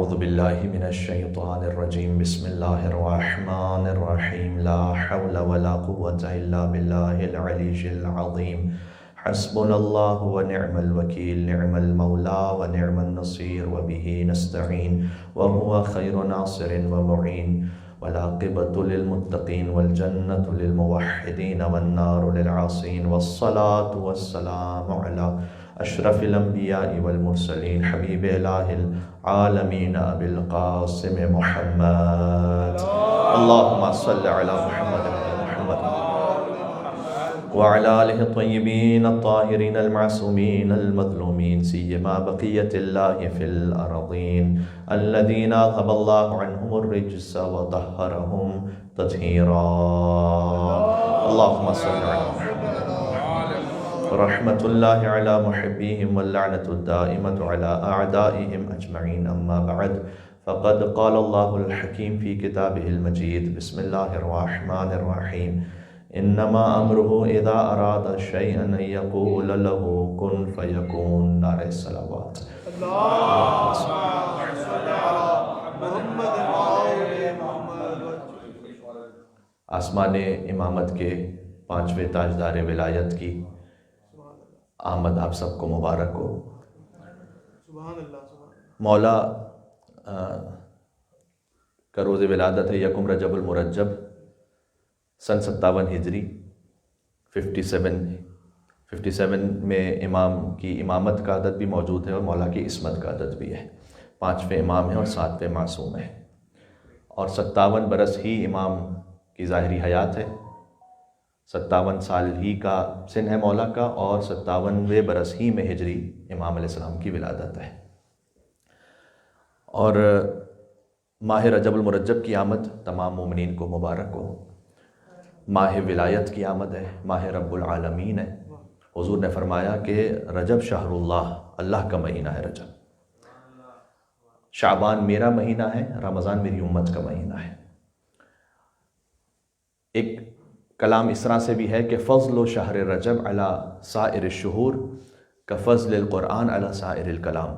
اعوذ باللہ من الشیطان الرجیم بسم اللہ الرحمن الرحیم لا حول ولا قوة الا باللہ العلی العظیم حسبنا اللہ ونعم الوکیل نعم المولا ونعم النصیر وبہ نستعین وهو خیر ناصر ومعین والعاقبة للمتقین والجنة للموحدین والنار للعاصین والصلاة والسلام علی اشرف الانبیاء والمرسلین حبیب الہ العالمین ابی القاسم محمد اللہم صل علی محمد وعلى آله الطيبين الطاهرين المعصومين المظلومين سيما بقية الله في الأرضين الذين أذهب الله عنهم الرجس وطهرهم تطهيرا اللهم صل على محمد ورحمة الله على محبيهم واللعنة الدائمة على أعدائهم أجمعين أما بعد فقد قال الله الحكيم في كتابه المجيد بسم الله الرحمن الرحيم انما امره اذا اراد شيئا ان يقول له كن فيكون نعرہ الصلوات آسمان امامت کے پانچویں تاجدار ولایت کی آمد آپ سب کو مبارک ہو۔ مولا کا روز ولادت ہے یکم رجب المرجب سن 57 ہجری 57 میں امام کی امامت کا عدد بھی موجود ہے اور مولا کی عصمت کا عدد بھی ہے۔ 5ویں امام ہے اور 7ویں معصوم ہے، اور 57 برس ہی امام کی ظاہری حیات ہے، 57 سال ہی کا سن ہے مولا کا، اور 57ویں برس ہی میں ہجری امام علیہ السلام کی ولادت ہے۔ اور ماہ رجب المرجب کی آمد تمام مومنین کو مبارک ہو۔ ماہ ولایت کی آمد ہے، ماہ رب العالمین ہے۔ حضور نے فرمایا کہ رجب شہر اللہ، اللہ کا مہینہ ہے رجب، شعبان میرا مہینہ ہے، رمضان میری امت کا مہینہ ہے۔ ایک کلام اس طرح سے بھی ہے کہ فضل و شہر رجب علی سائر الشہور کفضل القرآن علی سائر الکلام۔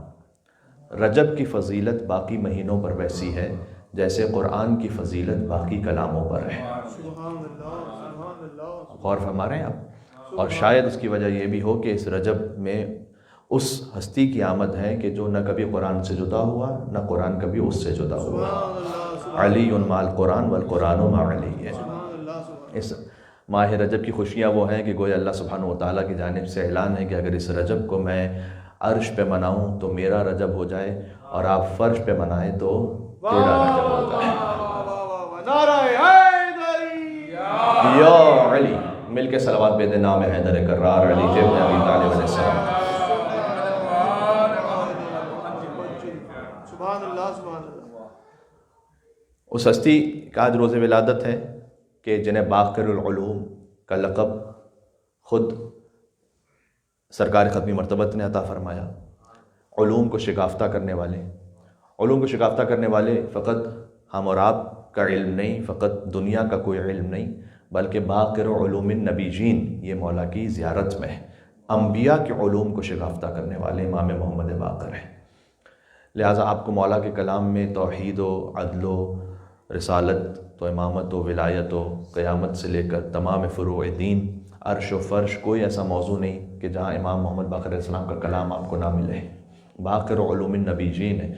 رجب کی فضیلت باقی مہینوں پر ویسی ہے جیسے قرآن کی فضیلت باقی کلاموں پر ہے۔ غور فرما رہے ہیں آپ؟ اور شاید اس کی وجہ یہ بھی ہو کہ اس رجب میں اس ہستی کی آمد ہے کہ جو نہ کبھی قرآن سے جدا ہوا نہ قرآن کبھی اس سے جدا ہوا۔ علی مع القرآن والقرآن مع علی ہے۔ اس ماہ رجب کی خوشیاں وہ ہیں کہ گویا اللہ سبحانہ وتعالیٰ کی جانب سے اعلان ہے کہ اگر اس رجب کو میں عرش پہ مناؤں تو میرا رجب ہو جائے، اور آپ فرش پہ منائیں تو تیرا رجب ہو جائے۔ یا علی، مل کے صلوات بے دے نام حیدر کرار علی ابن ابی طالب علیہ السلام۔ اس ہستی کا آج روز ولادت ہے کہ جنہیں باقر العلوم کا لقب خود سرکار ختمی مرتبت نے عطا فرمایا۔ علوم کو شکافتہ کرنے والے، علوم کو شکافتہ کرنے والے فقط ہم اور آپ کا علم نہیں، فقط دنیا کا کوئی علم نہیں، بلکہ باقر علوم النبیین یہ مولا کی زیارت میں ہے۔ انبیاء کے علوم کو شکافتہ کرنے والے امام محمد باقر ہیں۔ لہٰذا آپ کو مولا کے کلام میں توحید و عدل و رسالت تو امامت و ولایت و قیامت سے لے کر تمام فروع دین، عرش و فرش، کوئی ایسا موضوع نہیں کہ جہاں امام محمد باقر علیہ السلام کا کلام آپ کو نہ ملے۔ باقر علوم النبیین ہے،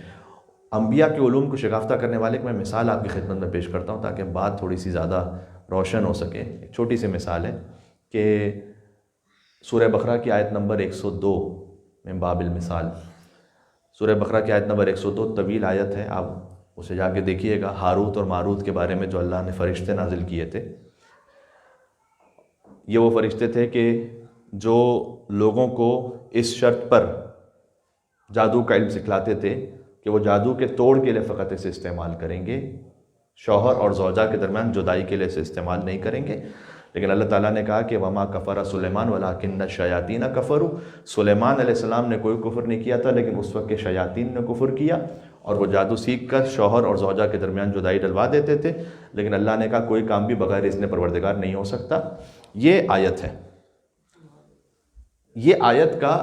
انبیاء کے علوم کو شکافتہ کرنے والے۔ میں مثال آپ کی خدمت میں پیش کرتا ہوں تاکہ بات تھوڑی سی زیادہ روشن ہو سکے۔ ایک چھوٹی سی مثال ہے کہ سورہ بقرہ کی آیت نمبر 102 میں باب المثال، سورہ بقرہ کی آیت نمبر 102 طویل آیت ہے، آپ اسے جا کے دیکھیے گا۔ ہاروت اور ماروت کے بارے میں جو اللہ نے فرشتے نازل کیے تھے، یہ وہ فرشتے تھے کہ جو لوگوں کو اس شرط پر جادو کا علم سکھلاتے تھے کہ وہ جادو کے توڑ کے لیے فقط اسے استعمال کریں گے، شوہر اور زوجہ کے درمیان جدائی کے لیے اسے استعمال نہیں کریں گے۔ لیکن اللہ تعالیٰ نے کہا کہ وما کفر سلیمان ولکن الشیاطین کفروا، سلیمان علیہ السلام نے کوئی کفر نہیں کیا تھا، لیکن اس وقت کے شیاطین نے کفر کیا اور وہ جادو سیکھ کر شوہر اور زوجہ کے درمیان جدائی ڈلوا دیتے تھے۔ لیکن اللہ نے کہا کوئی کام بھی بغیر اذن پروردگار نہیں ہو سکتا۔ یہ آیت ہے، یہ آیت کا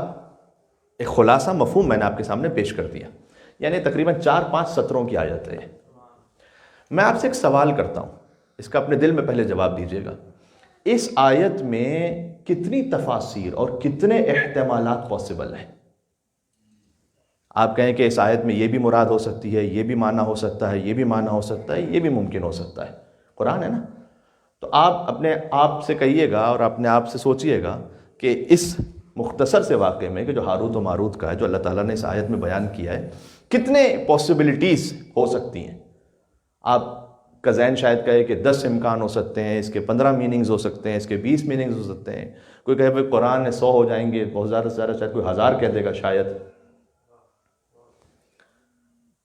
ایک خلاصہ مفہوم میں نے آپ کے سامنے پیش کر دیا یعنی تقریباً 4-5 سطروں کی آیت ہے۔ میں آپ سے ایک سوال کرتا ہوں، اس کا اپنے دل میں پہلے جواب دیجیے گا۔ اس آیت میں کتنی تفاسیر اور کتنے احتمالات پاسبل ہیں؟ آپ کہیں کہ اس آیت میں یہ بھی مراد ہو سکتی ہے، یہ بھی معنی ہو سکتا ہے، یہ بھی معنی ہو سکتا ہے، یہ بھی ممکن ہو سکتا ہے، قرآن ہے نا۔ تو آپ اپنے آپ سے کہیے گا اور اپنے آپ سے سوچئے گا کہ اس مختصر سے واقعے میں کہ جو ہاروت و ماروت کا ہے، جو اللہ تعالیٰ نے اس آیت میں بیان کیا ہے، کتنے پاسبلٹیز ہو سکتی ہیں؟ آپ کا ذہن شاید کہے کہ 10 امکان ہو سکتے ہیں، اس کے 15 میننگز ہو سکتے ہیں، اس کے 20 میننگز ہو سکتے ہیں، کوئی کہے بھائی قرآن میں 100 ہو جائیں گے، بہت زیادہ سے زیادہ شاید کوئی 1000 کہہ دے گا شاید۔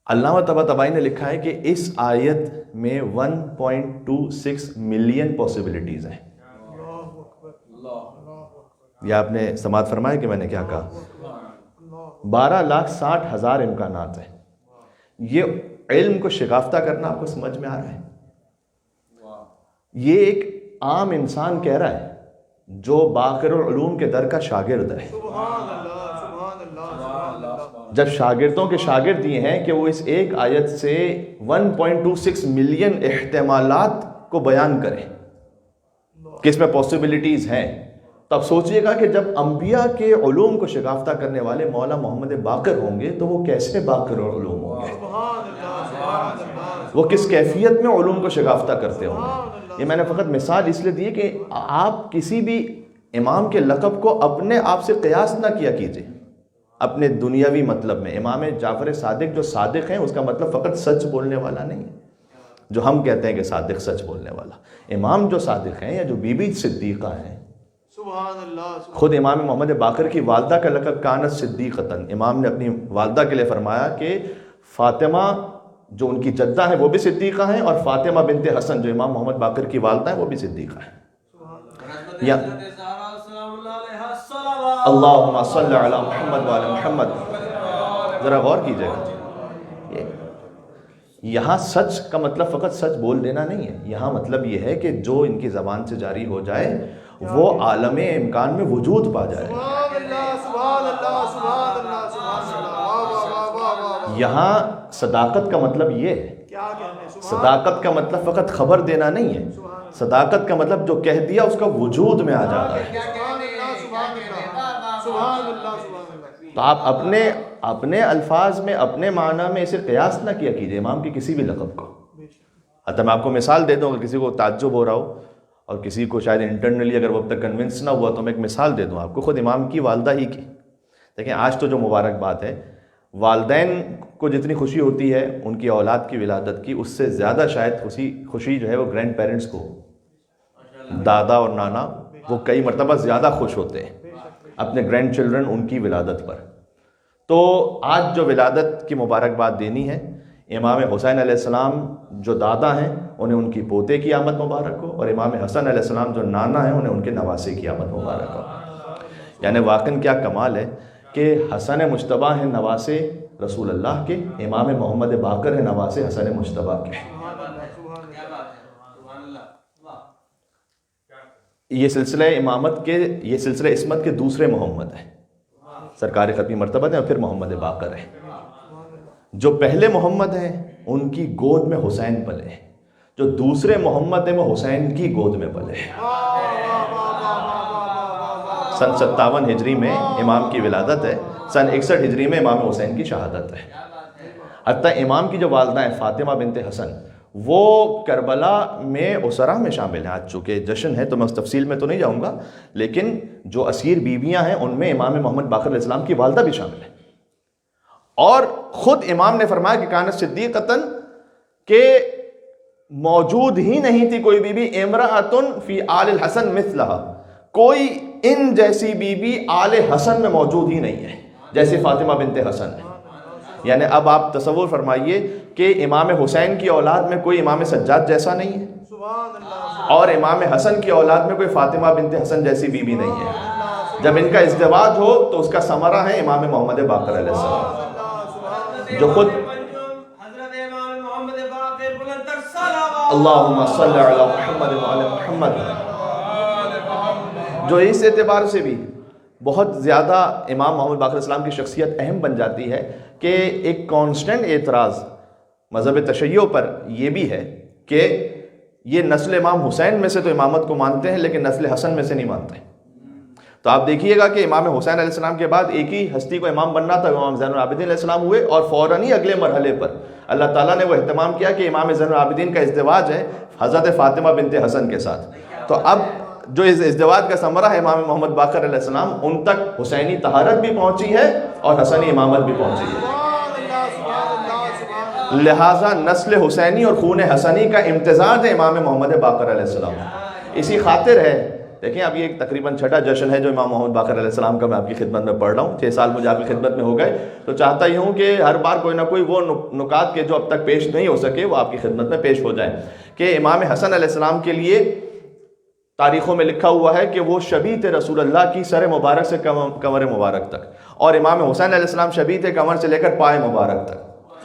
علامہ طباطبائی نے لکھا ہے کہ اس آیت میں 1.26 ملین پاسبلٹیز ہیں۔ یہ آپ نے سماعت فرمایا کہ میں نے کیا کہا؟ 12,60,000 امکانات ہیں۔ یہ علم کو شگافتہ کرنا آپ کو سمجھ میں آ رہا ہے؟ یہ ایک عام انسان کہہ رہا ہے جو باقر العلوم کے در کا شاگرد ہے۔ جب شاگردوں کے شاگرد یہ ہیں کہ وہ اس ایک آیت سے 1.26 ملین احتمالات کو بیان کریں کہ اس میں پاسبلٹیز ہیں، تب سوچئے گا کہ جب انبیاء کے علوم کو شگافتہ کرنے والے مولا محمد باقر ہوں گے تو وہ کیسے باقر علوم ہوں گے، وہ کس کیفیت میں علوم کو شگافتہ کرتے ہوں گے۔ یہ میں نے فقط مثال اس لیے دی ہے کہ آپ کسی بھی امام کے لقب کو اپنے آپ سے قیاس نہ کیا کیجئے اپنے دنیاوی مطلب میں۔ امام جعفر صادق جو صادق ہیں اس کا مطلب فقط سچ بولنے والا نہیں ہے، جو ہم کہتے ہیں کہ صادق سچ بولنے والا۔ امام جو صادق ہیں یا جو بی بی صدیقہ ہیں، خود امام محمد باقر کی والدہ کا لقب کانت صدیقتن، امام نے اپنی والدہ کے لیے فرمایا کہ فاطمہ جو ان کی جدہ ہیں وہ بھی صدیقہ ہیں، اور فاطمہ بنت حسن جو امام محمد باقر کی والدہ ہیں وہ بھی صدیقہ ہیں۔ یا اللہم صلی علی محمد وعلی محمد، ذرا غور کیجئے گا، یہاں سچ کا مطلب فقط سچ بول دینا نہیں ہے، یہاں مطلب یہ ہے کہ جو ان کی زبان سے جاری ہو جائے وہ عالم امکان میں وجود پا جائے۔ یہاں صداقت کا مطلب یہ ہے، صداقت کا مطلب فقط خبر دینا نہیں ہے، صداقت کا مطلب جو کہہ دیا اس کا وجود میں آ جاتا ہے۔ تو آپ اپنے الفاظ میں اپنے معنی میں اسے قیاس نہ کیا کیجئے امام کی کسی بھی لقب کو۔ حتی میں آپ کو مثال دے دوں، اگر کسی کو تعجب ہو رہا ہو اور کسی کو شاید انٹرنلی اگر وہ اب تک کنونس نہ ہوا تو میں ایک مثال دے دوں آپ کو، خود امام کی والدہ ہی کی۔ دیکھیں آج تو جو مبارک بات ہے، والدین کو جتنی خوشی ہوتی ہے ان کی اولاد کی ولادت کی، اس سے زیادہ شاید خوشی جو ہے وہ گرینڈ پیرنٹس کو، دادا اور نانا، وہ کئی مرتبہ زیادہ خوش ہوتے ہیں اپنے گرینڈ چلڈرن ان کی ولادت پر۔ تو آج جو ولادت کی مبارکباد دینی ہے، امام حسین علیہ السلام جو دادا ہیں انہیں ان کی پوتے کی آمد مبارک ہو، اور امام حسن علیہ السلام جو نانا ہیں انہیں ان کے نواسے کی آمد مبارک ہو۔ یعنی واقعاً کیا کمال ہے کہ حسن مجتبیٰ ہیں نواسے رسول اللہ کے، امام محمد باقر ہیں نواسے حسن مجتبیٰ کے۔ یہ سلسلہ امامت کے، یہ سلسلہ عصمت کے دوسرے محمد ہیں، سرکار ختمی مرتبہ ہیں اور پھر محمد باقر ہیں۔ جو پہلے محمد ہیں ان کی گود میں حسین پلے ہیں، جو دوسرے محمد ہیں وہ حسین کی گود میں پلے ہیں۔ سن 57 ہجری میں امام کی ولادت ہے، سن 61 ہجری میں امام حسین کی شہادت ہے۔ حتیٰ امام کی جو والدہ ہیں فاطمہ بنت حسن، وہ کربلا میں اسرا میں شامل ہیں۔ آج چونکہ جشن ہے تو میں اس تفصیل میں تو نہیں جاؤں گا، لیکن جو اسیر بیویاں ہیں ان میں امام محمد باقر علیہ السلام کی والدہ بھی شامل ہیں۔ اور خود امام نے فرمایا کہ کانت صدیقتن، کہ موجود ہی نہیں تھی کوئی بی بی امرأتن فی آل الحسن مثلہا، کوئی ان جیسی بی بی آل حسن میں موجود ہی نہیں ہے جیسے فاطمہ بنت حسن ہے۔ یعنی اب آپ تصور فرمائیے کہ امام حسین کی اولاد میں کوئی امام سجاد جیسا نہیں ہے، اور امام حسن کی اولاد میں کوئی فاطمہ بنت حسن جیسی بی بی نہیں ہے۔ جب ان کا ازدواج ہو تو اس کا ثمرہ ہے امام محمد باقر علیہ السلام، جو خود اللہم صلی علی محمد وعلی محمد، جو اس اعتبار سے بھی بہت زیادہ امام محمد باقر علیہ السلام کی شخصیت اہم بن جاتی ہے کہ ایک کانسٹنٹ اعتراض مذہب تشیع پر یہ بھی ہے کہ یہ نسل امام حسین میں سے تو امامت کو مانتے ہیں لیکن نسل حسن میں سے نہیں مانتے. تو آپ دیکھیے گا کہ امام حسین علیہ السلام کے بعد ایک ہی ہستی کو امام بننا تھا, امام زین العابدین علیہ السلام ہوئے, اور فوراً ہی اگلے مرحلے پر اللہ تعالیٰ نے وہ اہتمام کیا کہ امام زین العابدین کا ازدواج ہے حضرت فاطمہ بنت حسن کے ساتھ. تو اب جو اس ازدواج کا ثمرہ ہے امام محمد باقر علیہ السلام, ان تک حسینی طہارت بھی پہنچی ہے اور حسنی امامت بھی پہنچی ہے. لہٰذا نسل حسینی اور خون حسنی کا امتزاج ہے امام محمد باقر علیہ السلام. اسی خاطر ہے, دیکھیں اب یہ ایک تقریباً چھٹا جشن ہے جو امام محمد باقر علیہ السلام کا میں آپ کی خدمت میں پڑھ رہا ہوں. 6 سال مجھے آپ کی خدمت میں ہو گئے, تو چاہتا ہی ہوں کہ ہر بار کوئی نہ کوئی وہ نکات کے جو اب تک پیش نہیں ہو سکے وہ آپ کی خدمت میں پیش ہو جائیں. کہ امام حسن علیہ السلام کے لیے تاریخوں میں لکھا ہوا ہے کہ وہ شبیہ تھے رسول اللہ کی سر مبارک سے کمر مبارک تک, اور امام حسین علیہ السلام شبیہ تھے کمر سے لے کر پائے مبارک تک.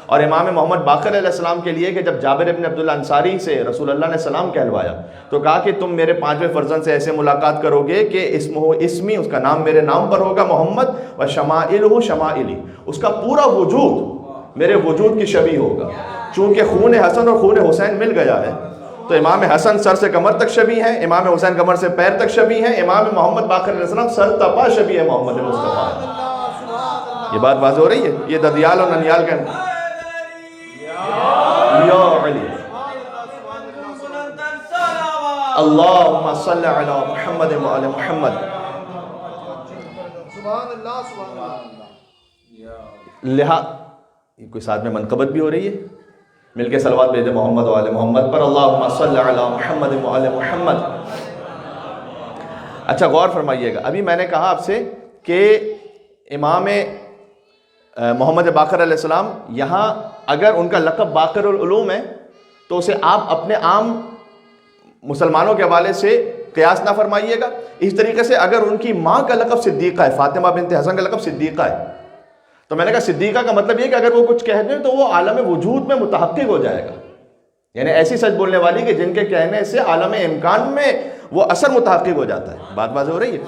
اور امام محمد باقر علیہ السلام کے لیے کہ جب جابر ابن عبداللہ انصاری سے رسول اللہ نے سلام کہلوایا تو کہا کہ تم میرے 5ویں فرزند سے ایسے ملاقات کرو گے کہ اسمی, اس کا نام میرے نام پر ہوگا محمد, و شمائلہ شمائلی, اس کا پورا وجود میرے وجود کی شبیہ ہوگا. چونکہ خون حسن اور خون حسین مل گیا ہے تو امام حسن سر سے کمر تک شبیہ ہیں, امام حسین کمر سے پیر تک شبیہ ہیں, امام محمد باقر علیہ السلام سر تپا شبیہ ہے محمد مصطفیٰ. یہ بات واضح ہو رہی ہے. یہ ددیال اور ننیال کا یا علی اللہم صلی علی محمد وعلی محمد. کوئی ساتھ میں منقبت بھی ہو رہی ہے, مل کے صلوات بھیجے محمد وعلی محمد پر. اللہم صلی علی محمد وعلی محمد. اچھا غور فرمائیے گا, ابھی میں نے کہا آپ سے کہ امام محمد باقر علیہ السلام یہاں اگر ان کا لقب باقر العلوم ہے تو اسے آپ اپنے عام مسلمانوں کے حوالے سے قیاس نہ فرمائیے گا. اس طریقے سے اگر ان کی ماں کا لقب صدیقہ ہے, فاطمہ بنت حسن کا لقب صدیقہ ہے, تو میں نے کہا صدیقہ کا مطلب یہ کہ اگر وہ کچھ کہہ دیں تو وہ عالم وجود میں متحقق ہو جائے گا. یعنی ایسی سچ بولنے والی کہ جن کے کہنے سے عالم امکان میں وہ اثر متحقق ہو جاتا ہے. بات واضح ہو رہی ہے.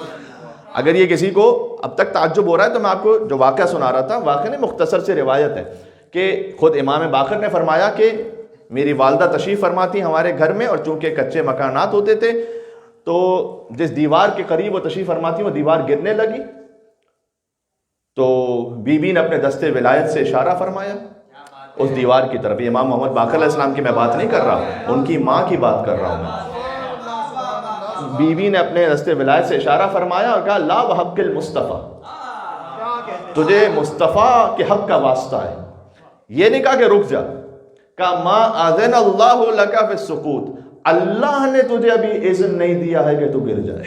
اگر یہ کسی کو اب تک تعجب ہو رہا ہے تو میں آپ کو جو واقعہ سنا رہا تھا, واقعہ نہیں مختصر سے روایت ہے کہ خود امام باقر نے فرمایا کہ میری والدہ تشریف فرماتی ہمارے گھر میں, اور چونکہ کچے مکانات ہوتے تھے تو جس دیوار کے قریب وہ تشریف فرماتی وہ دیوار گرنے لگی, تو بی بی نے اپنے دستے ولایت سے اشارہ فرمایا اس دیوار کی طرف. امام محمد باقر علیہ السلام کی میں بات نہیں کر رہا, ان کی ماں کی بات کر رہا ہوں. بی بی نے اپنے دستے ولایت سے اشارہ فرمایا اور کہا لا بحق المصطفیٰ, تجھے مصطفیٰ کے حق کا واسطہ ہے. یہ نہیں کہا کہ رک جا, کہا ما اذن اللہ لک فی السقوط, اللہ نے تجھے ابھی اذن نہیں دیا ہے کہ تو گر جائے.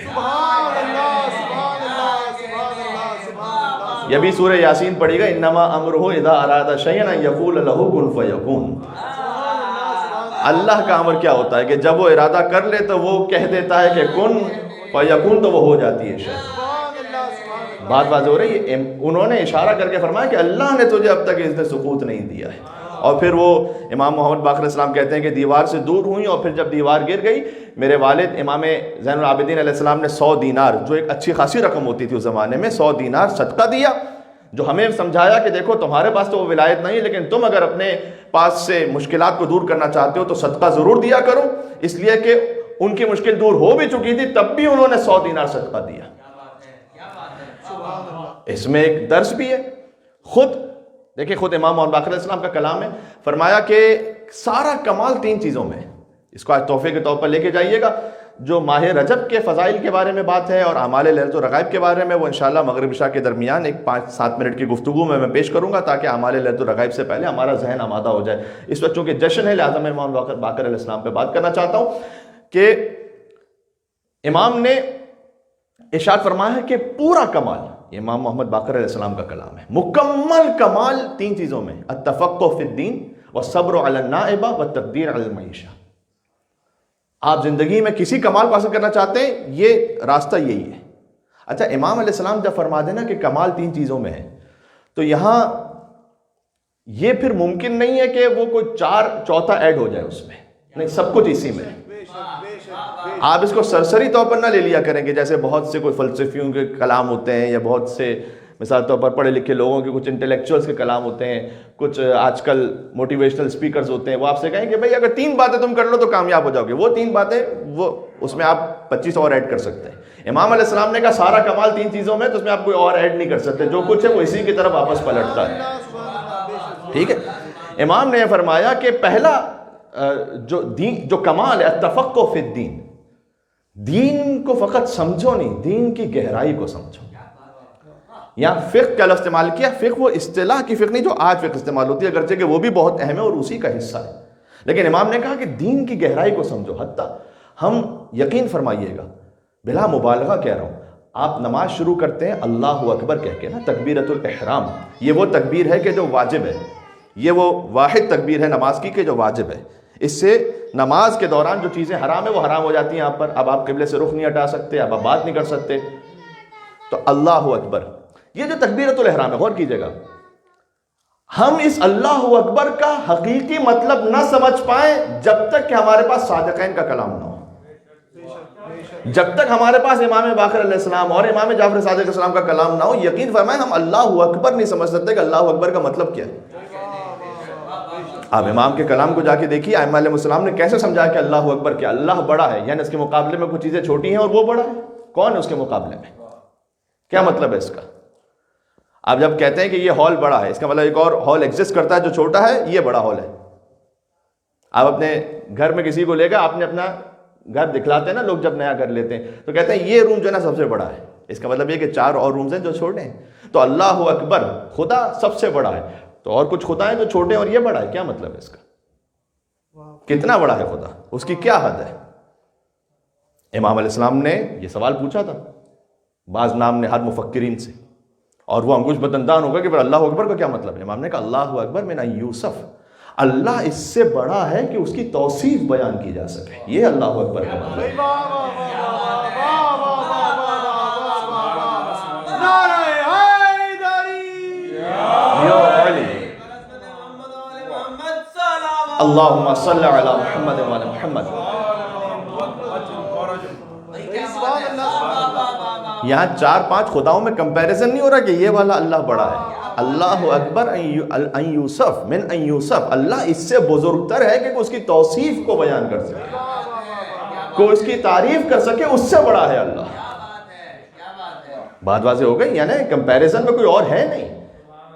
یہ بھی سورہ یاسین پڑھے گا, انما امرہ اذا اراد شیئا ان یقول لہ کن فیکون. اللہ کا امر کیا ہوتا ہے کہ جب وہ ارادہ کر لے تو وہ کہہ دیتا ہے کہ کن فیکون, تو وہ ہو جاتی ہے شے. بات واضح ہو رہی ہے. انہوں نے اشارہ کر کے فرمایا کہ اللہ نے تجھے اب تک اذن سقوط نہیں دیا ہے. اور پھر وہ امام محمد باقر علیہ السلام کہتے ہیں کہ دیوار سے دور ہوئی, اور پھر جب دیوار گر گئی میرے والد امام زین العابدین علیہ السلام نے 100 دینار, جو ایک اچھی خاصی رقم ہوتی تھی اس زمانے میں, 100 دینار صدقہ دیا, جو ہمیں سمجھایا کہ دیکھو تمہارے پاس تو وہ ولایت نہیں, لیکن تم اگر اپنے پاس سے مشکلات کو دور کرنا چاہتے ہو تو صدقہ ضرور دیا کرو. اس لیے کہ ان کی مشکل دور ہو بھی چکی تھی تب بھی انہوں نے 100 دینار صدقہ دیا. اس میں ایک درس بھی ہے. خود دیکھیں, خود امام محمد باقر علیہ السلام کا کلام ہے, فرمایا کہ سارا کمال 3 چیزوں میں. اس کو آج تحفے کے طور پر لے کے جائیے گا. جو ماہ رجب کے فضائل کے بارے میں بات ہے اور اعمال لیلۃ الرغائب کے بارے میں, وہ انشاءاللہ مغرب عشاء کے درمیان ایک 5-7 منٹ کی گفتگو میں پیش کروں گا, تاکہ اعمال لیلۃ الرغائب سے پہلے ہمارا ذہن آمادہ ہو جائے. اس وقت چونکہ جشن ہے لہٰذا میں امام باقر علیہ السلام پہ بات کرنا چاہتا ہوں کہ امام نے ارشاد فرمایا ہے کہ پورا کمال, یہ امام محمد باقر علیہ السلام کا کلام ہے, مکمل کمال 3 چیزوں میں, التفقہ فی الدین والصبر علی النائبہ والتقدیر علی المعیشہ. آپ زندگی میں کسی کمال کو حاصل کرنا چاہتے ہیں, یہ راستہ یہی ہے. اچھا, امام علیہ السلام جب فرما دینا کہ کمال 3 چیزوں میں ہے, تو یہاں یہ پھر ممکن نہیں ہے کہ وہ کوئی چوتھا ایڈ ہو جائے اس میں, نہیں, سب کچھ اسی میں ہے. آپ اس کو سرسری طور پر نہ لے لیا کریں کہ جیسے بہت سے کوئی فلسفیوں کے کلام ہوتے ہیں یا بہت سے مثال طور پر پڑھے لکھے لوگوں کے کچھ انٹلیکچوئلس کے کلام ہوتے ہیں، کچھ آج کل موٹیویشنل اسپیکرز ہوتے ہیں، وہ آپ سے کہیں کہ بھائی اگر 3 باتیں تم کر لو تو کامیاب ہو جاؤ گے. وہ 3 باتیں وہ اس میں آپ 25 اور ایڈ کر سکتے ہیں. امام علیہ السلام نے کہا سارا کمال 3 چیزوں میں، تو اس میں آپ کوئی اور ایڈ نہیں کر سکتے، جو کچھ ہے وہ اسی کی طرف واپس پلٹتا ہے. ٹھیک ہے. امام نے فرمایا کہ پہلا جو کمال ہے التفقہ فی الدین، دین کو فقط سمجھو نہیں، دین کی گہرائی کو سمجھو. یہاں فقہ کا لفظ استعمال کیا. فقہ وہ اصطلاح کی فقہ نہیں جو آج فقہ استعمال ہوتی ہے، اگرچہ کہ وہ بھی بہت اہم ہے اور اسی کا حصہ ہے، لیکن امام نے کہا کہ دین کی گہرائی کو سمجھو. حتیٰ ہم یقین فرمائیے گا، بلا مبالغہ کہہ رہا ہوں، آپ نماز شروع کرتے ہیں اللہ اکبر کہہ کے نا، تکبیرۃ الاحرام، یہ وہ تکبیر ہے کہ جو واجب ہے، یہ وہ واحد تکبیر ہے نماز کی کہ جو واجب ہے. اس سے نماز کے دوران جو چیزیں حرام ہیں وہ حرام ہو جاتی ہیں آپ پر. اب آپ قبلے سے رخ نہیں ہٹا سکتے، اب آپ بات نہیں کر سکتے. تو اللہ اکبر یہ جو تکبیرۃ الاحرام ہے، غور کیجئے گا، ہم اس اللہ اکبر کا حقیقی مطلب نہ سمجھ پائیں جب تک کہ ہمارے پاس صادقین کا کلام نہ ہو. جب تک ہمارے پاس امام باقر علیہ السلام اور امام جعفر صادق علیہ السلام کا کلام نہ ہو، یقین فرمائیں ہم اللہ اکبر نہیں سمجھ سکتے کہ اللہ اکبر کا مطلب کیا ہے. آپ امام کے کلام کو جا کے دیکھیے، ائمہ علیہ السلام نے کیسے سمجھایا کہ اللہ اکبر کیا. اللہ بڑا ہے، یعنی اس کے مقابلے میں کچھ چیزیں چھوٹی ہیں اور وہ بڑا ہے. کون ہے اس کے مقابلے میں؟ کیا مطلب ہے اس کا؟ آپ جب کہتے ہیں کہ یہ ہال بڑا ہے، اس کا مطلب ایک اور ہال ایگزسٹ کرتا ہے جو چھوٹا ہے، یہ بڑا ہال ہے. آپ اپنے گھر میں کسی کو لے گا، آپ نے اپنا گھر دکھلاتے ہیں نا لوگ جب نیا گھر لیتے ہیں، تو کہتے ہیں یہ روم جو ہے نا سب سے بڑا ہے. اس کا مطلب یہ کہ 4 اور رومز ہیں جو چھوٹے ہیں. تو اللہ اکبر، خدا سب سے بڑا ہے، تو اور کچھ خدا ہیں جو چھوٹے ہیں اور یہ بڑا ہے. کیا مطلب ہے اس کا؟ کتنا بڑا ہے خدا؟ اس کی کیا حد ہے؟ امام علیہ السلام نے یہ سوال پوچھا تھا بعض نام نہاد مفکرین سے، اور وہ انگوش بدندان ہوگا کہ پھر اللہ اکبر کا کیا مطلب ہے. امام نے کہا اللہ اکبر من ان یوصف، اللہ اس سے بڑا ہے کہ اس کی توصیف بیان کی جا سکے. یہ اللہ اکبر کا مطلب ہے. اللہم صلی علی محمد وعلی محمد. یہاں 4-5 خداؤں میں کمپیریزن نہیں ہو رہا کہ یہ والا اللہ بڑا ہے. اللہ اکبر ان یوصف من ان یوصف، اللہ اس سے بزرگ تر ہے کہ اس کی توصیف کو بیان کر سکے، کو اس کی تعریف کر سکے، اس سے بڑا ہے اللہ. بات واضح ہو گئی، یعنی کمپیریزن میں کوئی اور ہے نہیں.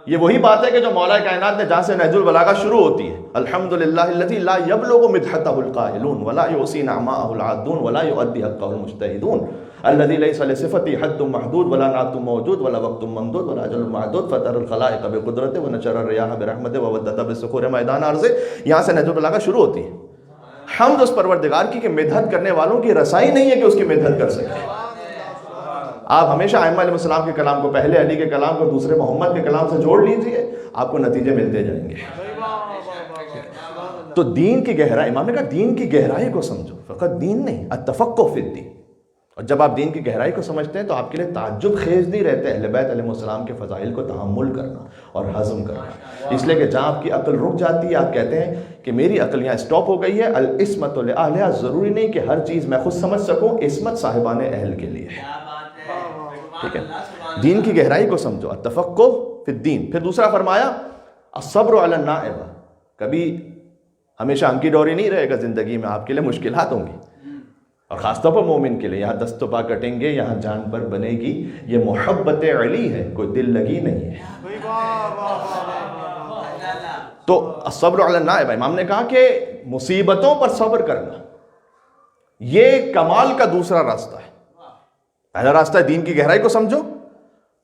یہ وہی بات ہے کہ جو مولا کائنات نے جہاں سے نہج البلاغہ شروع ہوتی ہے، الحمدللہ الذی لا یبلغ مدحتہ القائلون ولا یحصی نعماءہ العادون ولا یؤدی حقہ المجتہدون الذی لیس لصفتی حد محدود ولا نعت موجود ولا وقت ممدود ولا اجل معدود فطر الخلائق بقدرتہ ونشر الریاح برحمتہ ووددہ بالصخور میدان ارض. یہاں سے نہج البلاغہ شروع ہوتی ہے. حمد اس پروردگار کی کہ مدحت کرنے والوں کی رسائی نہیں ہے کہ اس کی مدحت کر سکے. آپ ہمیشہ ائمہ علیہ السلام کے کلام کو، پہلے علی کے کلام کو دوسرے محمد کے کلام سے جوڑ لیجئے، آپ کو نتیجے ملتے جائیں گے. تو دین کی گہرائی، امام نے کہا دین کی گہرائی کو سمجھو، فقط دین نہیں، التفقہ فی الدین. اور جب آپ دین کی گہرائی کو سمجھتے ہیں تو آپ کے لیے تعجب خیز نہیں رہتے اہل بیت علیہ السلام کے فضائل کو تحمل کرنا اور ہضم کرنا. اس لیے کہ جہاں آپ کی عقل رک جاتی ہے، آپ کہتے ہیں کہ میری عقل یہاں اسٹاپ ہو گئی ہے. العصمۃ لأہلہا، ضروری نہیں کہ ہر چیز میں خود سمجھ سکوں، عصمت صاحبان اہل کے لیے ہے. ٹھیک ہے، دین کی گہرائی کو سمجھو، التفقہ فی الدین. پھر دوسرا فرمایا الصبر علی النائبہ، کبھی ہمیشہ ہنکی ڈوری نہیں رہے گا زندگی میں، آپ کے لیے مشکلات ہوں گی، اور خاص طور پر مومن کے لیے. یہاں دست و پا کٹیں گے، یہاں جان پر بنے گی. یہ محبت علی ہے، کوئی دل لگی نہیں ہے. تو الصبر علی النائبہ، امام نے کہا کہ مصیبتوں پر صبر کرنا یہ کمال کا دوسرا راستہ ہے. پہلا راستہ ہے دین کی گہرائی کو سمجھو،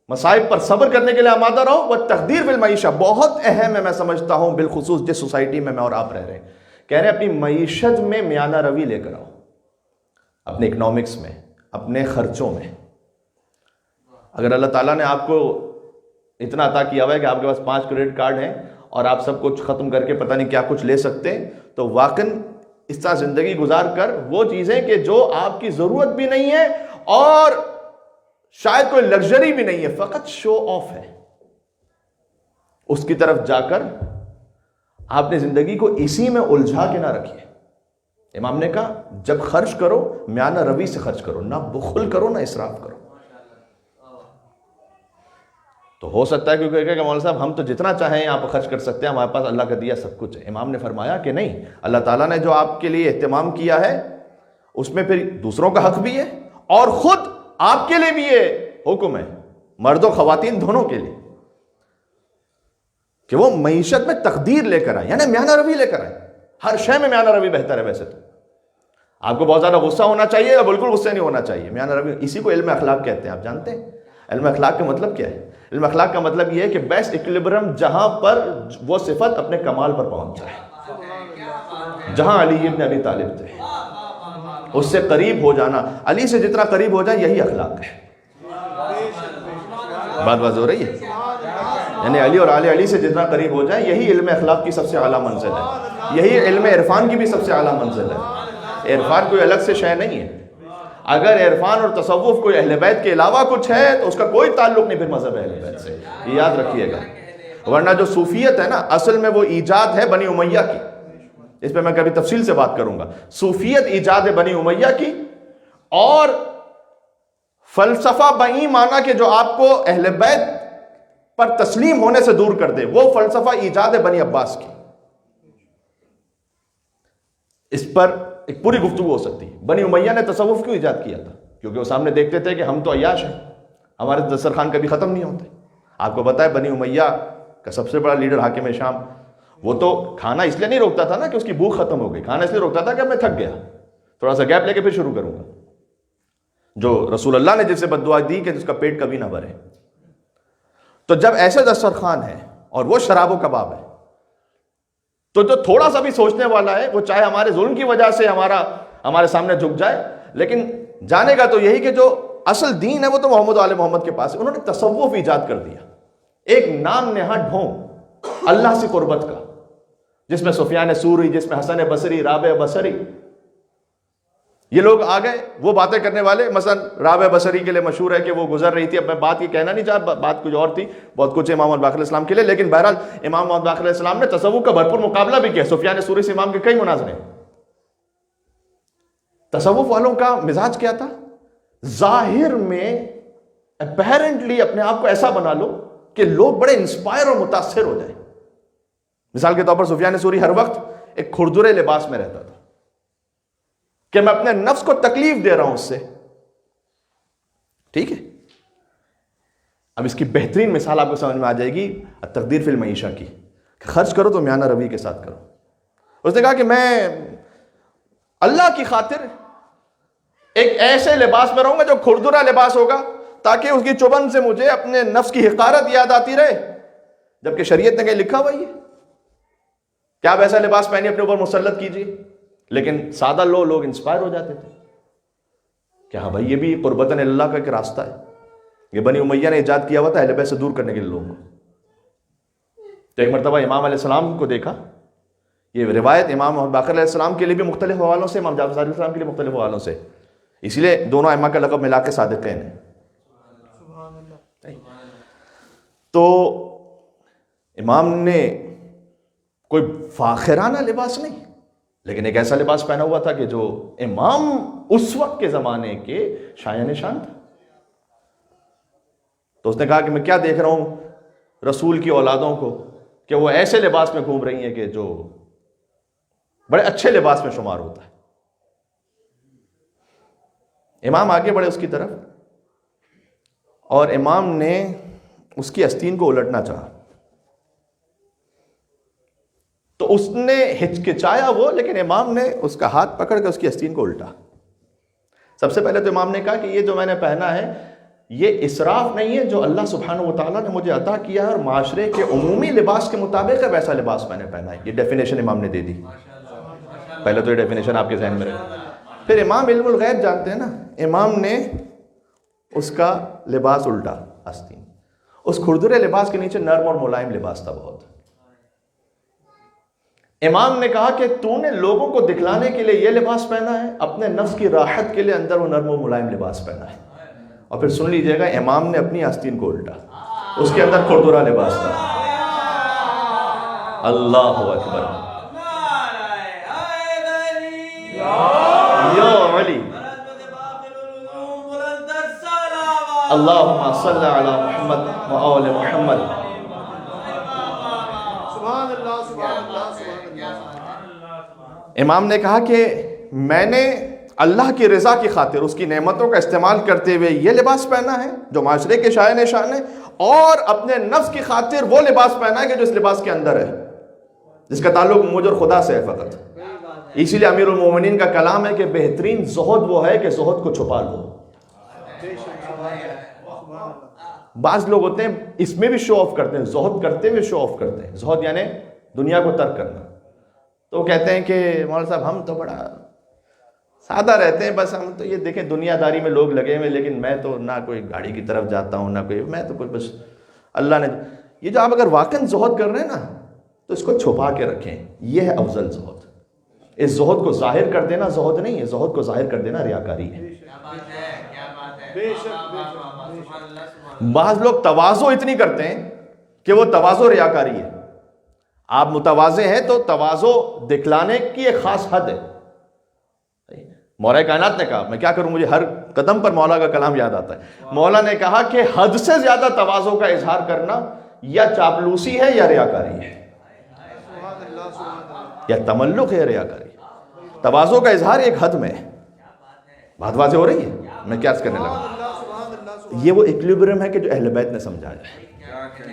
مصائب پر صبر کرنے کے لیے آمادہ رہو. وہ تقدیر فی المعیشہ بہت اہم ہے، میں سمجھتا ہوں بالخصوص جس سوسائٹی میں اور آپ رہ رہے ہیں. کہہ رہے ہیں اپنی معیشت میں میانہ روی لے کر آؤ، اپنے اکنامکس میں، اپنے خرچوں میں. اگر اللہ تعالیٰ نے آپ کو اتنا عطا کیا ہوا ہے کہ آپ کے پاس 5 کریڈٹ کارڈ ہیں اور آپ سب کچھ ختم کر کے پتہ نہیں کیا کچھ لے سکتے ہیں، تو واقعاً اس طرح زندگی گزار کر وہ چیزیں کہ جو آپ کی ضرورت بھی نہیں ہے اور شاید کوئی لگژری بھی نہیں ہے، فقط شو آف ہے، اس کی طرف جا کر آپ نے زندگی کو اسی میں الجھا کے نہ رکھیے. امام نے کہا جب خرچ کرو میانہ روی سے خرچ کرو، نہ بخل کرو نہ اسراف کرو۔ تو ہو سکتا ہے کیونکہ کہ مولانا صاحب ہم تو جتنا چاہیں آپ خرچ کر سکتے ہیں، ہمارے پاس اللہ کا دیا سب کچھ ہے۔ امام نے فرمایا کہ نہیں، اللہ تعالیٰ نے جو آپ کے لیے اہتمام کیا ہے اس میں پھر دوسروں کا حق بھی ہے اور خود آپ کے لیے بھی یہ حکم ہے، مرد و خواتین دونوں کے لیے، کہ وہ معیشت میں تقدیر لے کر آئے، یعنی میانہ روی لے کر آئے۔ ہر شے میں میانہ روی بہتر ہے۔ ویسے تو آپ کو بہت زیادہ غصہ ہونا چاہیے یا بالکل غصہ نہیں ہونا چاہیے، میانہ روی، اسی کو علم اخلاق کہتے ہیں۔ آپ جانتے ہیں علم اخلاق کا مطلب کیا ہے؟ علم اخلاق کا مطلب یہ ہے کہ بیسٹ ایکولیبرم جہاں پر وہ صفت اپنے کمال پر پہنچ جائے۔ جہاں علی ابن ابی طالب تھے اس سے قریب ہو جانا، علی سے جتنا قریب ہو جائے یہی اخلاق ہے۔ بات واضح ہو رہی ہے؟ یعنی علی اور آل علی سے جتنا قریب ہو جائے یہی علم اخلاق کی سب سے اعلیٰ منزل ہے، یہی علم عرفان کی بھی سب سے اعلیٰ منزل ہے۔ عرفان کوئی الگ سے شے نہیں ہے۔ اگر عرفان اور تصوف کوئی اہل بیت کے علاوہ کچھ ہے تو اس کا کوئی تعلق نہیں پھر مذہب اہل بیت سے، یہ یاد رکھیے گا۔ ورنہ جو صوفیت ہے نا، اصل میں وہ ایجاد ہے بنی امیہ کی، اس پہ میں کبھی تفصیل سے بات کروں گا۔ صوفیت ایجاد ہے بنی امیہ کی، اور فلسفہ بئی معنی کہ جو آپ کو اہل بیت پر تسلیم ہونے سے دور کر دے، وہ فلسفہ ایجاد ہے بنی عباس کی۔ اس پر ایک پوری گفتگو ہو سکتی ہے۔ بنی امیہ نے تصوف کیوں ایجاد کیا تھا؟ کیونکہ وہ سامنے دیکھتے تھے کہ ہم تو عیاش ہیں، ہمارے دسترخوان کبھی ختم نہیں ہوتے۔ آپ کو پتہ ہے بنی امیہ کا سب سے بڑا لیڈر حاکم شام، وہ تو کھانا اس لیے نہیں روکتا تھا نا کہ اس کی بھوک ختم ہو گئی، کھانا اس لیے روکتا تھا کہ میں تھک گیا، تھوڑا سا گیپ لے کے پھر شروع کروں گا۔ جو رسول اللہ نے جس سے بد دعا دی کہ جس کا پیٹ کبھی نہ بھرے۔ تو جب ایسے دسترخوان ہے اور وہ شراب و کباب ہے، تو جو تھوڑا سا بھی سوچنے والا ہے وہ چاہے ہمارے ظلم کی وجہ سے ہمارے سامنے جھک جائے، لیکن جانے گا تو یہی کہ جو اصل دین ہے وہ تو محمد و آل محمد کے پاس ہے۔ انہوں نے تصوف ایجاد کر دیا، ایک نام نہاد ڈھونگ اللہ سے قربت کا، جس میں سفیان ثوری، جس میں حسن بصری، رابع بصری، یہ لوگ آ گئے وہ باتیں کرنے والے۔ مثلا رابع بصری کے لیے مشہور ہے کہ وہ گزر رہی تھی، اب میں بات یہ کہنا نہیں چاہتا، بات کچھ اور تھی، بہت کچھ امام محمد باقر علیہ السلام کے لیے، لیکن بہرحال امام محمد باقر علیہ السلام نے تصوف کا بھرپور مقابلہ بھی کیا۔ سفیان ثوری سے امام کے کئی مناظرے۔ تصوف والوں کا مزاج کیا تھا؟ ظاہر میں اپیرنٹلی اپنے آپ کو ایسا بنا لو کہ لوگ بڑے انسپائر اور متاثر ہو جائیں۔ مثال کے طور پر سفیان ثوری ہر وقت ایک کھردرے لباس میں رہتا تھا کہ میں اپنے نفس کو تکلیف دے رہا ہوں اس سے، ٹھیک ہے۔ اب اس کی بہترین مثال آپ کو سمجھ میں آ جائے گی تقدیر فی المعیشہ کی، کہ خرچ کرو تو میانہ روی کے ساتھ کرو۔ اس نے کہا کہ میں اللہ کی خاطر ایک ایسے لباس میں رہوں گا جو کھردرا لباس ہوگا، تاکہ اس کی چبھن سے مجھے اپنے نفس کی حقارت یاد آتی رہے، جبکہ شریعت نے کہیں لکھا ہوا ہی ہے کہ آپ ایسا لباس پہنی اپنے اوپر مسلط کیجیے۔ لیکن سادہ لوگ انسپائر ہو جاتے تھے کہ ہاں بھائی یہ بھی قربتاً اللہ کا ایک راستہ ہے۔ یہ بنی امیہ نے ایجاد کیا ہوا تھا اہل بیت سے دور کرنے کے لیے لوگوں کو۔ تو ایک مرتبہ امام علیہ السلام کو دیکھا، یہ روایت امام محمد باقر علیہ السلام کے لیے بھی مختلف حوالوں سے، امام جعفر صادق علیہ السلام کے لیے مختلف حوالوں سے، اسی لیے دونوں ائمہ کا لقب ملا کے صادقین ہیں۔ تو امام نے کوئی فاخرانہ لباس نہیں، لیکن ایک ایسا لباس پہنا ہوا تھا کہ جو امام اس وقت کے زمانے کے شایان نشان تھا۔ تو اس نے کہا کہ میں کیا دیکھ رہا ہوں رسول کی اولادوں کو کہ وہ ایسے لباس میں گھوم رہی ہیں کہ جو بڑے اچھے لباس میں شمار ہوتا ہے۔ امام آگے بڑھے اس کی طرف، اور امام نے اس کی آستین کو الٹنا چاہا، تو اس نے ہچکچایا وہ، لیکن امام نے اس کا ہاتھ پکڑ کے اس کی آستین کو الٹا۔ سب سے پہلے تو امام نے کہا کہ یہ جو میں نے پہنا ہے یہ اسراف نہیں ہے، جو اللہ سبحانہ و تعالیٰ نے مجھے عطا کیا ہے اور معاشرے کے عمومی لباس کے مطابق ہے ویسا لباس میں نے پہنا ہے۔ یہ ڈیفینیشن امام نے دے دی۔ پہلے تو یہ ڈیفینیشن آپ کے ذہن میں رہے۔ پھر امام علم الغیب جانتے ہیں نا، امام نے اس کا لباس الٹا، آستین، اس کھردرے لباس کے نیچے نرم اور ملائم لباس تھا بہت۔ امام نے کہا کہ تو نے لوگوں کو دکھلانے کے لیے یہ لباس پہنا ہے، اپنے نفس کی راحت کے لیے اندر وہ نرم و ملائم لباس پہنا ہے۔ اور پھر سن لیجئے گا، امام نے اپنی آستین کو الٹا، اس کے اندر کھردرا لباس تھا۔ اللہ اکبر۔ اللہم صلی علی محمد و آل محمد. سبحان اللہ سبحان اللہ سبحان اللہ. امام نے کہا کہ میں نے اللہ کی رضا کی خاطر اس کی نعمتوں کا استعمال کرتے ہوئے یہ لباس پہنا ہے جو معاشرے کے شائع نشان ہے، اور اپنے نفس کی خاطر وہ لباس پہنا ہے کہ جو اس لباس کے اندر ہے، جس کا تعلق مجھ اور خدا سے ہے فقط. اسی لیے امیر المومنین کا کلام ہے کہ بہترین زہد وہ ہے کہ زہد کو چھپا لو. بعض لوگ ہوتے ہیں اس میں بھی شو آف کرتے ہیں، زہد کرتے ہوئے شو آف کرتے ہیں. زہد یعنی دنیا کو ترک کرنا. تو وہ کہتے ہیں کہ مولانا صاحب ہم تو بڑا سادہ رہتے ہیں، بس ہم تو یہ دیکھیں دنیا داری میں لوگ لگے ہوئے، لیکن میں تو نہ کوئی گاڑی کی طرف جاتا ہوں نہ کوئی، میں تو کوئی بس اللہ نے. یہ جو آپ اگر واقعاً زہد کر رہے ہیں نا تو اس کو چھپا کے رکھیں، یہ ہے افضل زہد. اس زہد کو ظاہر کر دینا زہد نہیں ہے، زہد کو ظاہر کر دینا ریاکاری ہے. بعض لوگ تواضع اتنی کرتے ہیں کہ وہ تواضع ریاکاری ہے. آپ متواضع ہیں تو تواضع دکھلانے کی ایک خاص حد ہے. مولا کائنات نے کہا، میں کیا کروں، مجھے ہر قدم پر مولا کا کلام یاد آتا ہے. مولا نے کہا کہ حد سے زیادہ تواضع کا اظہار کرنا یا چاپلوسی ہے یا ریاکاری ہے، یا تملق ہے یا ریاکاری. تواضع کا اظہار ایک حد میں ہے. بات واضح ہو رہی ہے؟ میں کیا عرض کرنے لگا؟ یہ وہ ایکولیبریم ہے کہ جو اہل بیت نے سمجھایا ہے.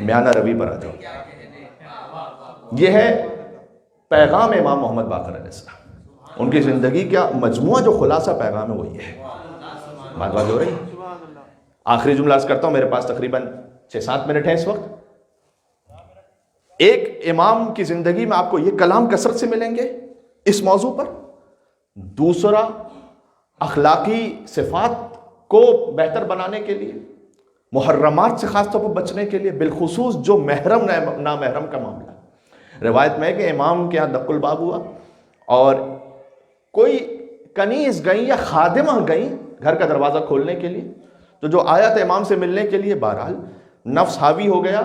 میانہ روی پر آ جاؤ. یہ ہے پیغام امام محمد باقر علیہ السلام. ان کی زندگی کا مجموعہ جو خلاصہ پیغام ہے وہ یہ ہے. بات واضح ہو رہی ہے؟ آخری جملہ عرض کرتا ہوں، میرے پاس تقریباً 6-7 منٹ ہیں اس وقت. ایک امام کی زندگی میں آپ کو یہ کلام کثرت سے ملیں گے اس موضوع پر. دوسرا، اخلاقی صفات کو بہتر بنانے کے لیے، محرمات سے خاص طور پر بچنے کے لیے، بالخصوص جو محرم نامحرم کا معاملہ. روایت میں ہے کہ امام کے یہاں دق الباب ہوا اور کوئی کنیز گئی یا خادمہ گئی گھر کا دروازہ کھولنے کے لیے. تو جو آیا تھا امام سے ملنے کے لیے، بہرحال نفس حاوی ہو گیا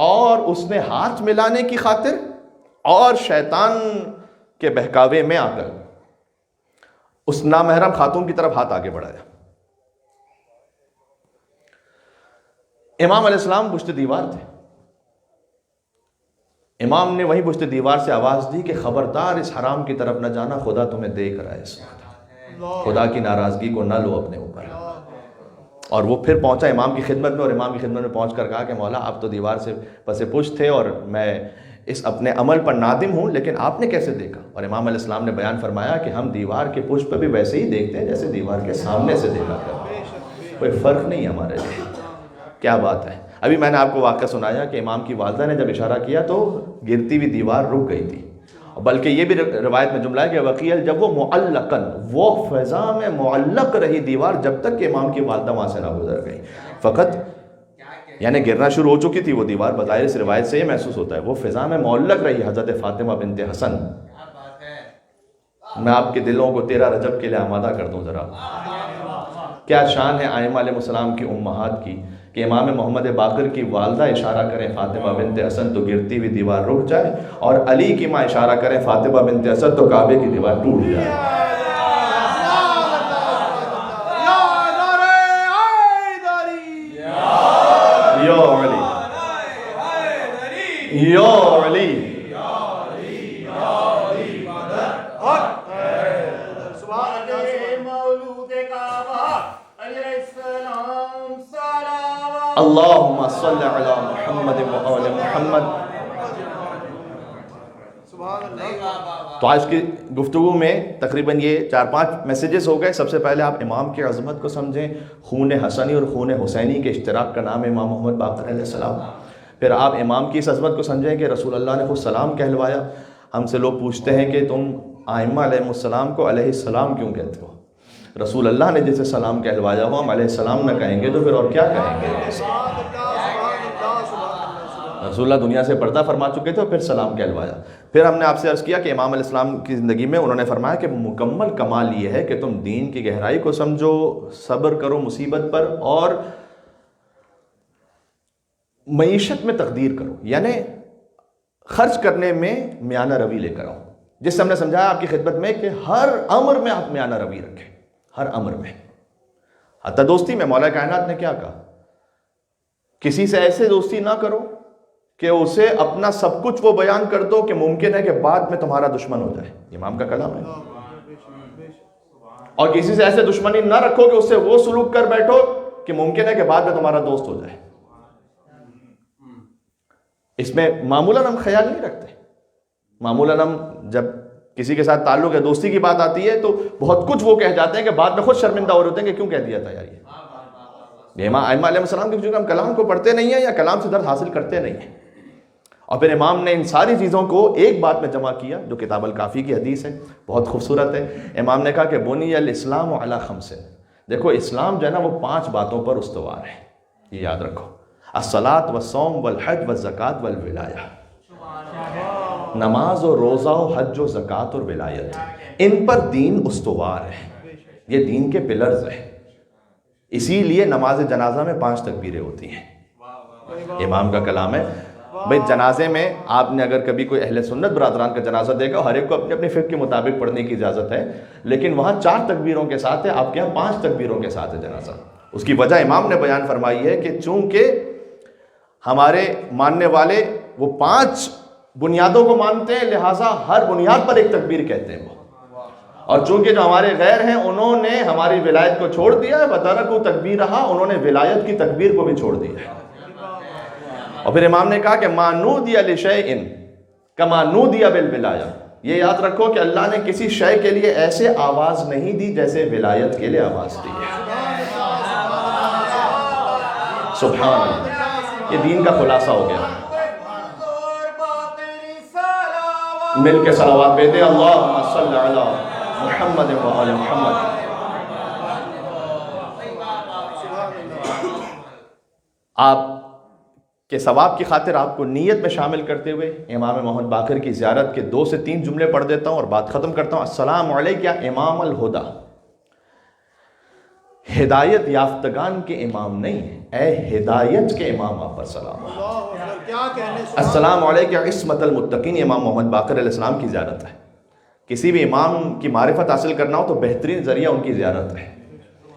اور اس نے ہاتھ ملانے کی خاطر اور شیطان کے بہکاوے میں آ کر اس نامحرم خاتون کی طرف ہاتھ آگے بڑھایا. امام علیہ السلام پشت دیوار تھے. امام نے وہیں پشت دیوار سے آواز دی کہ خبردار اس حرام کی طرف نہ جانا، خدا تمہیں دیکھ رہا ہے اس وقت. خدا کی ناراضگی کو نہ لو اپنے اوپر. اور وہ پھر پہنچا امام کی خدمت میں، اور امام کی خدمت میں پہنچ کر کہا کہ مولا آپ تو دیوار سے پس پشت تھے اور میں اس اپنے عمل پر نادم ہوں، لیکن آپ نے کیسے دیکھا؟ اور امام علیہ السلام نے بیان فرمایا کہ ہم دیوار کے پشت پہ بھی ویسے ہی دیکھتے ہیں جیسے دیوار کے سامنے سے دیکھا کرتے ہیں، کوئی فرق نہیں ہمارے لیے. کیا بات ہے. ابھی میں نے آپ کو واقعہ سنایا کہ امام کی والدہ نے جب اشارہ کیا تو گرتی ہوئی دیوار رک گئی تھی. بلکہ یہ بھی روایت میں جملہ ہے کہ وقیل جب وہ معلقاً، وہ فضا میں معلق رہی دیوار جب تک کہ امام کی والدہ وہاں سے نہ گزر گئی. فقط یعنی گرنا شروع ہو چکی تھی وہ دیوار. بظاہر اس روایت سے یہ محسوس ہوتا ہے وہ فضا میں معلق رہی. حضرت فاطمہ بنت حسن، میں آپ کے دلوں کو 13 رجب کے لیے آمادہ کر دوں ذرا. کیا شان ہے ائمہ علیہ السلام کی امہات کی کہ امام محمد باقر کی والدہ اشارہ کریں فاطمہ بنت حسن تو گرتی ہوئی دیوار رک جائے، اور علی کی ماں اشارہ کریں فاطمہ بنت حسن تو کعبے کی دیوار ٹوٹ جائے. یا علی، یا علی. اللہم صلی علی محمد و آل محمد. تو آج کی گفتگو میں تقریباً یہ 4-5 میسیجز ہو گئے. سب سے پہلے آپ امام کی عظمت کو سمجھیں. خون حسنی اور خون حسینی کے اشتراک کا نام ہے امام محمد باقر علیہ السلام. پھر آپ امام کی اس عظمت کو سمجھیں کہ رسول اللہ نے خود سلام کہلوایا. ہم سے لوگ پوچھتے ہیں کہ تم ائمہ علیہ السلام کو علیہ السلام کیوں کہتے ہو؟ رسول اللہ نے جیسے سلام کہلوایا ہو، ہم علیہ السلام نہ کہیں گے تو پھر اور کیا کہیں گے؟ رسول اللہ دنیا سے پردہ فرما چکے تھے اور پھر سلام کہلوایا. پھر ہم نے آپ سے عرض کیا کہ امام علیہ السلام کی زندگی میں انہوں نے فرمایا کہ مکمل کمال یہ ہے کہ تم دین کی گہرائی کو سمجھو، صبر کرو مصیبت پر، اور معیشت میں تقدیر کرو، یعنی خرچ کرنے میں میانہ روی لے کر آؤ. جس سے ہم نے سمجھایا آپ کی خدمت میں کہ ہر امر میں آپ میانہ روی رکھیں، ہر امر میں. حتی دوستی میں مولا کائنات نے کیا کہا کسی سے ایسے دوستی نہ کرو کہ اسے اپنا سب کچھ وہ بیان کر دو کہ ممکن ہے کہ بعد میں تمہارا دشمن ہو جائے. امام کا کلام ہے. اور کسی سے ایسے دشمنی نہ رکھو کہ اس سے وہ سلوک کر بیٹھو کہ ممکن ہے کہ بعد میں تمہارا دوست ہو جائے. اس میں معمولاً ہم خیال نہیں رکھتے. معمولاً ہم جب کسی کے ساتھ تعلق یا دوستی کی بات آتی ہے تو بہت کچھ وہ کہہ جاتے ہیں کہ بعد میں خود شرمندہ ہو رہے ہوتے ہیں کہ کیوں کہہ دیا تھا یار یہ. امام علیہ السلام کے کیونکہ ہم کلام کو پڑھتے نہیں ہیں یا کلام سے درد حاصل کرتے نہیں ہیں. اور پھر امام نے ان ساری چیزوں کو ایک بات میں جمع کیا جو کتاب الکافی کی حدیث ہے, بہت خوبصورت ہے. امام نے کہا کہ بنی الاسلام علی خمس. دیکھو اسلام جو ہے نا وہ 5 باتوں پر استوار ہے, یہ یاد رکھو. الصلاۃ والصوم والحج والزکوٰۃ والولایہ. نماز و روزہ و حج و زکوٰۃ اور ولایت, ان پر دین استوار ہے, یہ دین کے پلرز ہیں. اسی لیے نماز جنازہ میں 5 تکبیریں ہوتی ہیں. امام کا کلام ہے. بھئی جنازے میں آپ نے اگر کبھی کوئی اہل سنت برادران کا جنازہ دیکھا, ہر ایک کو اپنی اپنی فقہ کے مطابق پڑھنے کی اجازت ہے, لیکن وہاں 4 تکبیروں کے ساتھ ہے, آپ کے یہاں 5 تکبیروں کے ساتھ ہے جنازہ. اس کی وجہ امام نے بیان فرمائی ہے کہ چونکہ ہمارے ماننے والے وہ 5 بنیادوں کو مانتے ہیں, لہٰذا ہر بنیاد پر ایک تکبیر کہتے ہیں وہ. اور چونکہ جو ہمارے غیر ہیں انہوں نے ہماری ولایت کو چھوڑ دیا ہے, وَتَرَكُوا تَكْبِيرَهَا, انہوں نے ولایت کی تکبیر کو بھی چھوڑ دیا ہے. اور پھر امام نے کہا کہ مَا نُودِيَ لِشَيْءٍ كَمَا نُودِيَ بِالْوِلَایَةِ. یہ یاد رکھو کہ اللہ نے کسی شے کے لیے ایسے آواز نہیں دی جیسے ولایت کے لیے آواز دی ہے. سبحان اللہ, یہ دین کا خلاصہ ہو گیا. مل کے صلوات بیتے اللہم صلی علی محمد و آل محمد. آپ کے ثواب کی خاطر آپ کو نیت میں شامل کرتے ہوئے امام محمد باقر کی زیارت کے 2 سے 3 جملے پڑھ دیتا ہوں اور بات ختم کرتا ہوں. السلام علیک یا امام الہدا, ہدایت یافتگان کے امام نہیں, اے ہدایت کے امام آپ پر سلام. السلام علیک یا عصمت المتقین, امام محمد باقر علیہ السلام کی زیارت ہے. کسی بھی امام کی معرفت حاصل کرنا ہو تو بہترین ذریعہ ان کی زیارت ہے.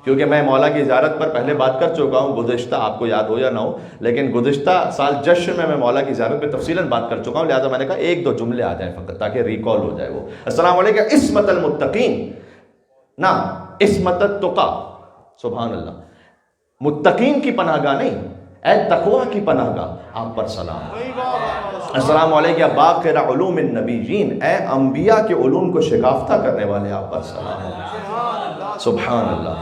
کیونکہ میں مولا کی زیارت پر پہلے بات کر چکا ہوں گزشتہ, آپ کو یاد ہو یا نہ ہو, لیکن گزشتہ سال جشن میں مولا کی زیارت پہ تفصیلاً بات کر چکا ہوں, لہٰذا میں نے کہا 1-2 جملے آ جائیں فقط تاکہ ریکال ہو جائے وہ. السلام علیکم عصمت المتقین, نہ عصمت التقا. سبحان اللہ, متقین کی پناہ گاہ نہیں, اے تقوی کی پناہ گاہ آپ پر سلام. السلام علیکم یا باقر علوم النبیین, اے انبیاء کے علوم کو شکافتہ کرنے والے آپ پر سلام. سبحان اللہ.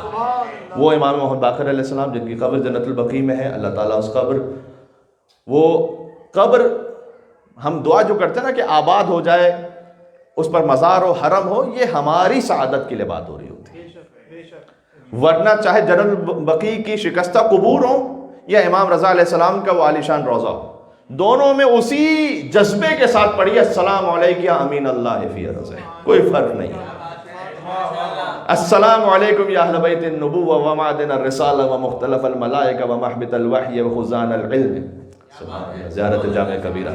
وہ امام محمد باقر علیہ السلام جن کی قبر جنت البقیع میں ہے, اللہ تعالیٰ اس قبر, وہ قبر ہم دعا جو کرتے ہیں نا کہ آباد ہو جائے, اس پر مزار ہو, حرم ہو, یہ ہماری سعادت کے لیے بات ہو رہی ہوتی ہے. ورنہ چاہے جنت البقیع کی شکستہ قبور ہوں یا امام رضا علیہ السلام کا وہ عالیشان روضہ ہو, دونوں میں اسی جذبے کے ساتھ پڑھیے السلام علیکم یا امین اللہ فی ارضہ, کوئی فرق نہیں ہے. السلام علیکم یا اہل بیت النبوہ و معدن الرسالہ و مختلف الملائکہ و محبت الوحی و خزان العلم. زیارت جامع کبیرہ.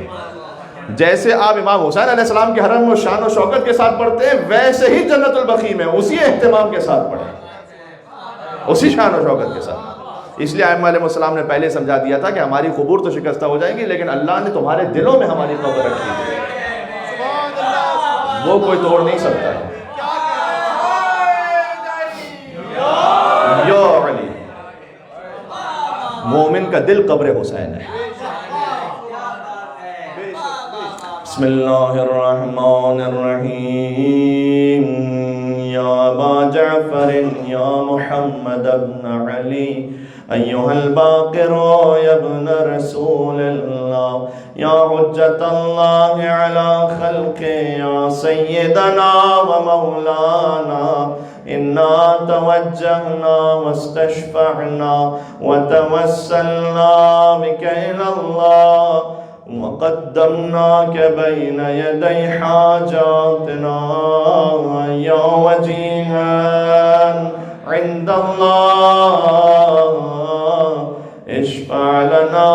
جیسے آپ امام حسین علیہ السلام کے حرم و شان و شوکت کے ساتھ پڑھتے ہیں, ویسے ہی جنت البقیع میں اسی اہتمام کے ساتھ پڑھیں, اسی شان و شوکت کے ساتھ. اس لیے ائمہ علیہ السلام نے پہلے سمجھا دیا تھا کہ ہماری قبور تو شکستہ ہو جائیں گی, لیکن اللہ نے تمہارے دلوں میں ہماری قبر رکھی ہے, وہ کوئی توڑ نہیں سکتا ہے. یا علی, مومن کا دل قبر حسین ہے. بسم اللہ الرحمن الرحیم. یا ابا جعفر یا محمد ابن علی ایہا الباقر یا ابن رسول اللہ یا حجت اللہ علی خلق یا سیدنا و مولانا انا توجہنا واستشفعنا وتوسلنا بک الی اللہ وقدمناك بين يدي حاجاتنا يا وجيها عند الله اشفع لنا